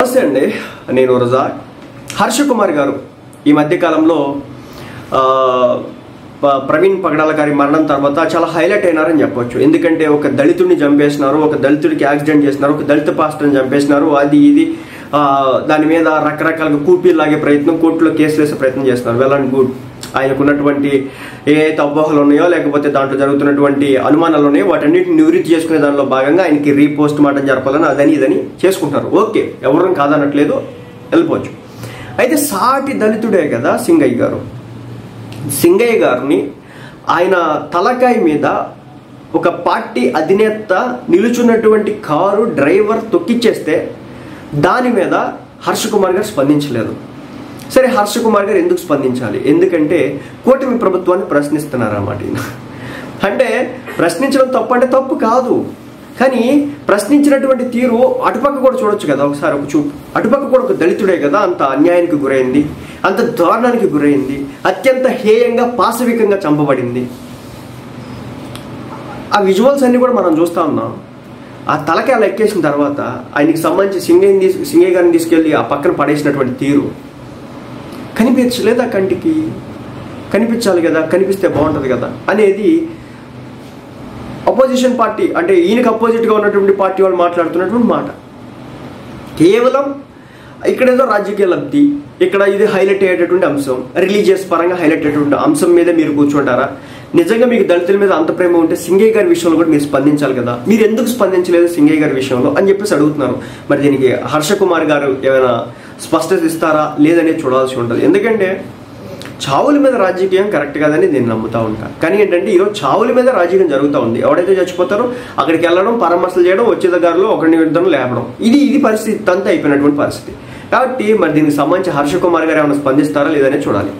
నమస్తే అండి, నేను రజాక్. హర్ష కుమార్ గారు ఈ మధ్యకాలంలో ప్రవీణ్ పగడాల గారి మరణం తర్వాత చాలా హైలైట్ అయినారని చెప్పొచ్చు. ఎందుకంటే ఒక దళితుడిని చంపేసినారు, ఒక దళితుడికి యాక్సిడెంట్ చేసినారు, ఒక దళిత పాస్టర్ని చంపేసినారు, అది ఇది దాని మీద రకరకాలుగా కూపీలు లాగే ప్రయత్నం, కోర్టులో కేసులు వేసే ప్రయత్నం చేస్తున్నారు. Well and good. ఆయనకున్నటువంటి ఏదైతే అపోహలు ఉన్నాయో లేకపోతే దాంట్లో జరుగుతున్నటువంటి అనుమానాలు ఉన్నాయో వాటన్నిటిని నివృత్తి చేసుకునే దానిలో భాగంగా ఆయనకి రీపోస్ట్ మార్టం జరపాలని అదని ఇదని చేసుకుంటున్నారు. ఓకే, ఎవరూ కాదనట్లేదు, వెళ్ళిపోవచ్చు. అయితే సాటి దళితుడే కదా సింగయ్య గారు. సింగయ్య గారిని ఆయన తలకాయ మీద ఒక పార్టీ అధినేత నిలుచున్నటువంటి కారు డ్రైవర్ తొక్కిచ్చేస్తే దాని మీద హర్ష కుమార్ గారు స్పందించలేదు. సరే, హర్ష కుమార్ గారు ఎందుకు స్పందించాలి? ఎందుకంటే కూటమి ప్రభుత్వాన్ని ప్రశ్నిస్తున్నారన్నమాట. అంటే ప్రశ్నించడం తప్పు అంటే తప్పు కాదు, కానీ ప్రశ్నించినటువంటి తీరు అటుపక్క కూడా చూడొచ్చు కదా. ఒకసారి ఒక చూపు, అటుపక్క కూడా ఒక దళితుడే కదా అంత అన్యాయానికి గురైంది, అంత దారుణానికి గురైంది, అత్యంత హేయంగా పాశవికంగా చంపబడింది. ఆ విజువల్స్ అన్ని కూడా మనం చూస్తా ఉన్నాం. ఆ తలకి అలా ఎక్కేసిన తర్వాత ఆయనకి సంబంధించి సింగయ్య గారిని తీసుకెళ్ళి ఆ పక్కన పడేసినటువంటి తీరు కనిపించలేదు. ఆ కంటికి కనిపించాలి కదా, కనిపిస్తే బాగుంటుంది కదా అనేది అపోజిషన్ పార్టీ, అంటే ఈయనకు అపోజిట్గా ఉన్నటువంటి పార్టీ వాళ్ళు మాట్లాడుతున్నటువంటి మాట. కేవలం ఇక్కడ ఏదో రాజకీయ లబ్ధి, ఇక్కడ ఇది హైలైట్ అయ్యేటటువంటి అంశం, రిలీజియస్ పరంగా హైలైట్ అయ్యేటువంటి అంశం మీద మీరు కూర్చుంటారా? నిజంగా మీకు దళితుల మీద అంత ప్రేమ ఉంటే సింగయ్య గారి విషయంలో కూడా మీరు స్పందించాలి కదా. మీరు ఎందుకు స్పందించలేదు సింగయ్య గారి విషయంలో అని చెప్పేసి అడుగుతున్నారు. మరి దీనికి హర్ష కుమార్ గారు ఏమైనా స్పష్టత ఇస్తారా లేదనేది చూడాల్సి ఉంటుంది. ఎందుకంటే చావుల మీద రాజకీయం కరెక్ట్ కాదని నేను నమ్ముతా ఉంటాను. కానీ ఏంటంటే ఈరోజు చావుల మీద రాజకీయం జరుగుతూ ఉంది. ఎవడైతే చచ్చిపోతారో అక్కడికి వెళ్ళడం, పరామర్శలు చేయడం, వచ్చే దగ్గరలో ఒకరిని ఇద్దరు లేపడం, ఇది పరిస్థితి అంతా అయిపోయినటువంటి పరిస్థితి. కాబట్టి మరి దీనికి సంబంధించి హర్ష కుమార్ గారు ఏమైనా స్పందిస్తారా లేదనే చూడాలి.